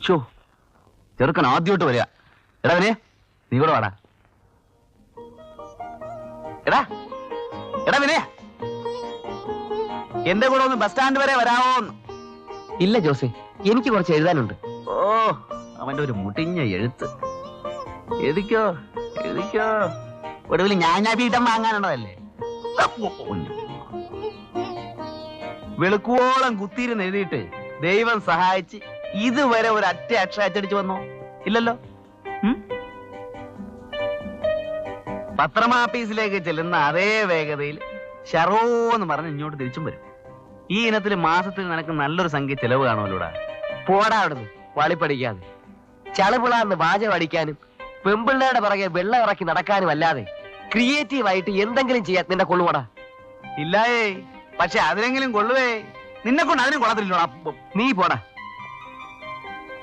Show ചെറുക്കൻ ആദ്യമായിട്ട് വരിക. എടാ വിനയ, നീ കൂടെ വാടാ. എടാ എടാ വിനയ, എന്റെ കൂടെ ഒന്ന് ബസ് സ്റ്റാൻഡ് വരെ വരാമോന്ന്? ഇല്ല ജോസേ, എനിക്ക് കുറച്ച് എഴുതാനുണ്ട്. ഓ, അവന്റെ ഒരു മുട്ടിഞ്ഞ എഴുത്ത്. എഴുതിക്കോ എഴുതിക്കോ, ഒടുവിൽ ഞാൻ വീട്ടം വാങ്ങാനുള്ളതല്ലേ. വെളുക്കുവോളം കുത്തിയിരുന്ന് എഴുതിയിട്ട് ദൈവം സഹായിച്ച് ഇതുവരെ ഒരു അറ്റ അക്ഷരച്ചടിച്ചു വന്നോ? ഇല്ലല്ലോ. പത്രമാഫീസിലേക്ക് ചെല്ലുന്ന അതേ വേഗതയിൽ ഷറോന്ന് പറഞ്ഞ് ഇങ്ങോട്ട് തിരിച്ചും വരും. ഈ ഇനത്തിൽ മാസത്തിൽ നിനക്ക് നല്ലൊരു സംഖ്യ ചെലവ് കാണുമല്ലോടാ. പോടാ അവിടുന്ന് വളിപ്പടിക്കാതെ. ചളുപിളാന്ന് വാചകം അടിക്കാനും പെമ്പിള്ളയുടെ പിറകെ വെള്ളം ഇറക്കി നടക്കാനും അല്ലാതെ ക്രിയേറ്റീവായിട്ട് എന്തെങ്കിലും ചെയ്യാൻ നിന്നെ കൊള്ളുവാടാ. ഇല്ലായേ, പക്ഷെ അതിനെങ്കിലും കൊള്ളുവേ. നിന്നെ കൊണ്ട് അതിനും കൊള്ളത്തില്ലോടാ. നീ പോടാ.